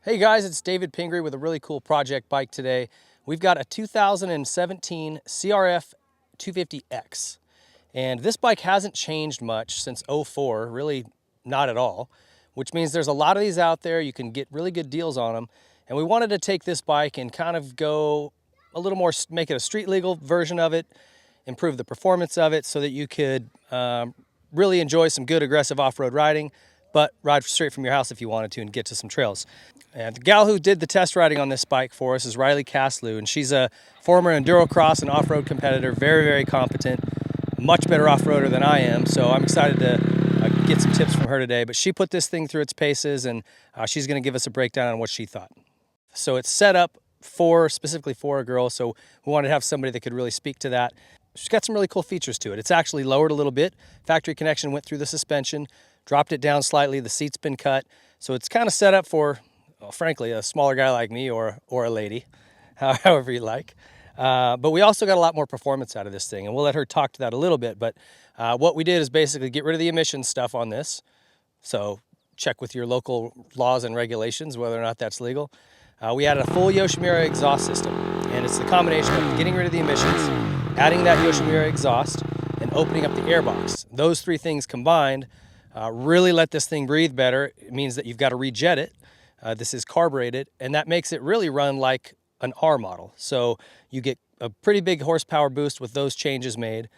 Hey guys, it's David Pingree with a really cool project bike today. We've got a 2017 CRF250X. And this bike hasn't changed much since '04, really not at all, which means there's a lot of these out there. You can get really good deals on them. And we wanted to take this bike and kind of go a little more, make it a street legal version of it, improve the performance of it so that you could really enjoy some good aggressive off-road riding, but ride straight from your house if you wanted to and get to some trails. And the gal who did the test riding on this bike for us is Riley Caslew, and she's a former endurocross and off-road competitor, very, very competent, much better off-roader than I am, so I'm excited to get some tips from her today. But she put this thing through its paces, and she's going to give us a breakdown on what she thought. So it's set up specifically for a girl, so we wanted to have somebody that could really speak to that. She's got some really cool features to it. It's actually lowered a little bit. Factory connection went through the suspension, dropped it down slightly. The seat's been cut, so it's kind of set up for, well, frankly, a smaller guy like me or a lady, however you like. But we also got a lot more performance out of this thing, and we'll let her talk to that a little bit. But what we did is basically get rid of the emissions stuff on this. So check with your local laws and regulations whether or not that's legal. We added a full Yoshimura exhaust system, and it's the combination of getting rid of the emissions, adding that Yoshimura exhaust, and opening up the airbox. Those three things combined really let this thing breathe better. It means that you've got to rejet it. This is carbureted, and that makes it really run like an R model. So you get a pretty big horsepower boost with those changes made.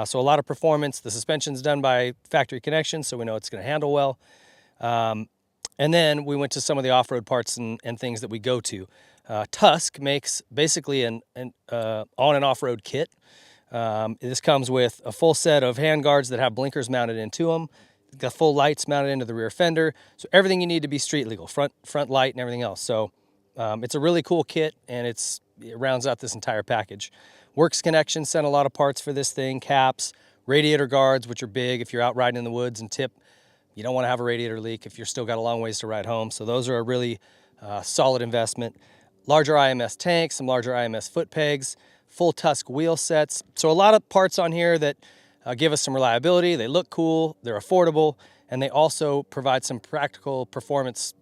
So a lot of performance. The suspension's done by factory connection, so we know it's going to handle well. And then we went to some of the off-road parts and things that we go to. Tusk makes basically an on and off-road kit. This comes with a full set of handguards that have blinkers mounted into them. Got full lights mounted into the rear fender. So everything you need to be street legal, front light and everything else. So it's a really cool kit, and it rounds out this entire package. Works Connection sent a lot of parts for this thing, caps, radiator guards, which are big if you're out riding in the woods and tip. You don't want to have a radiator leak if you're still got a long ways to ride home. So those are a really solid investment. Larger IMS tanks, some larger IMS foot pegs, full Tusk wheel sets. So a lot of parts on here that give us some reliability. They look cool, they're affordable, and they also provide some practical performance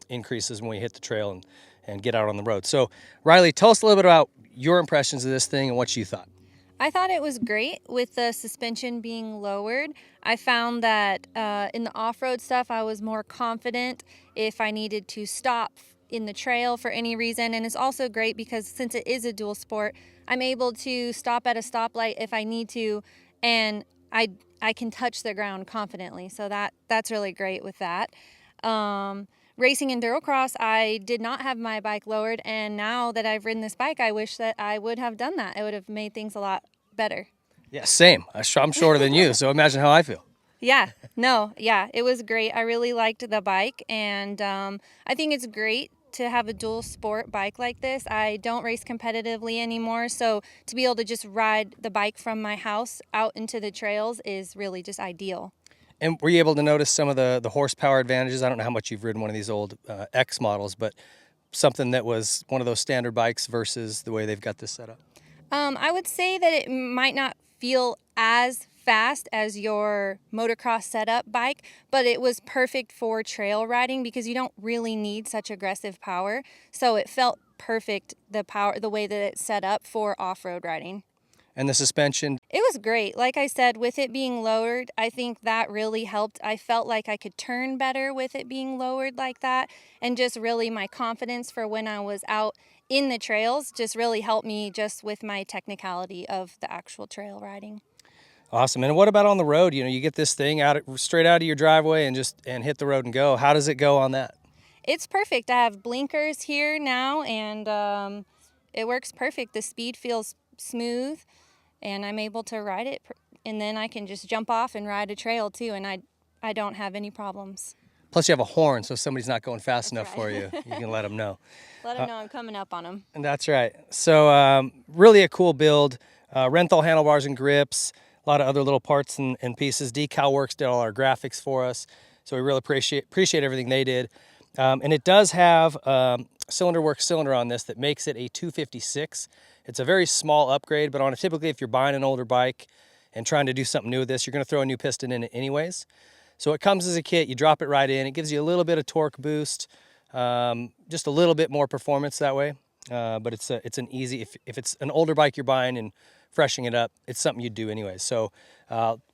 increases when we hit the trail and get out on the road. So Riley, tell us a little bit about your impressions of this thing and what you thought. I thought it was great with the suspension being lowered. I found that in the off-road stuff, I was more confident if I needed to stop in the trail for any reason. And it's also great because since it is a dual sport, I'm able to stop at a stoplight if I need to, and I can touch the ground confidently. So that's really great with that. Racing endurocross, I did not have my bike lowered, and now that I've ridden this bike, I wish that I would have done that. It would have made things a lot better. Yeah, same. I'm shorter than you, so imagine how I feel. Yeah, it was great. I really liked the bike, and I think it's great to have a dual sport bike like this. I don't race competitively anymore, so to be able to just ride the bike from my house out into the trails is really just ideal. And were you able to notice some of the horsepower advantages? I don't know how much you've ridden one of these old X models, but something that was one of those standard bikes versus the way they've got this set up? I would say that it might not feel as fast as your motocross setup bike, but it was perfect for trail riding because you don't really need such aggressive power. So it felt perfect, the way that it's set up for off-road riding. And the suspension? It was great. Like I said, with it being lowered, I think that really helped. I felt like I could turn better with it being lowered like that, and just really my confidence for when I was out in the trails just really helped me just with my technicality of the actual trail riding. Awesome. And what about on the road? You know, you get this thing straight out of your driveway and hit the road and go. How does it go on that? It's perfect. I have blinkers here now, and it works perfect. The speed feels smooth, and I'm able to ride it, and then I can just jump off and ride a trail too, and I don't have any problems. Plus you have a horn, so if somebody's not going fast enough for you, you can let them know. Let them know I'm coming up on them. And that's right. So really a cool build. Renthal handlebars and grips, a lot of other little parts and pieces. Decalworks did all our graphics for us, so we really appreciate everything they did. And it does have CylinderWorks cylinder on this that makes it a 256. It's a very small upgrade, but typically if you're buying an older bike and trying to do something new with this, you're going to throw a new piston in it anyways. So it comes as a kit, you drop it right in, it gives you a little bit of torque boost, Just a little bit more performance that way. But it's an easy, if it's an older bike you're buying and freshening it up, it's something you'd do anyways. So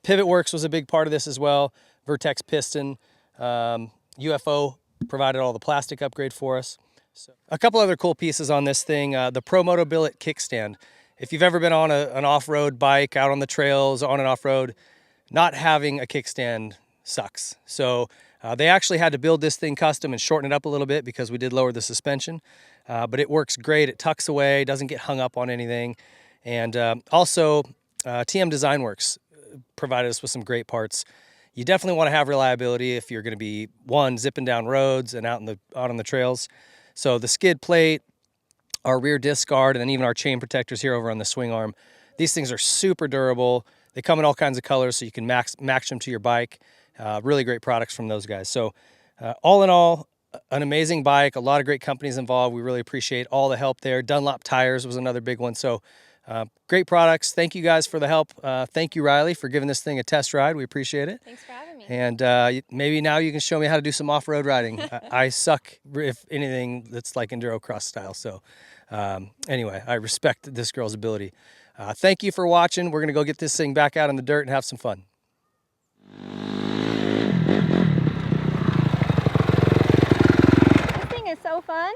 Pivot Works was a big part of this as well. Vertex piston, UFO provided all the plastic upgrade for us. So, a couple other cool pieces on this thing, the Pro Moto Billet kickstand. If you've ever been on an off-road bike, out on the trails, on and off-road, not having a kickstand sucks. So they actually had to build this thing custom and shorten it up a little bit because we did lower the suspension. But it works great. It tucks away, doesn't get hung up on anything. And also, TM Designworks provided us with some great parts. You definitely want to have reliability if you're going to be, one, zipping down roads and out on the trails. So the skid plate, our rear disc guard, and then even our chain protectors here over on the swing arm. These things are super durable. They come in all kinds of colors, so you can match them to your bike. Really great products from those guys. So all in all, an amazing bike, a lot of great companies involved. We really appreciate all the help there. Dunlop tires was another big one. So great products. Thank you guys for the help. Thank you, Riley, for giving this thing a test ride. We appreciate it. Thanks for having me. And maybe now you can show me how to do some off-road riding. I suck, if anything, that's like enduro cross style. So anyway, I respect this girl's ability. Thank you for watching. We're going to go get this thing back out in the dirt and have some fun. This thing is so fun.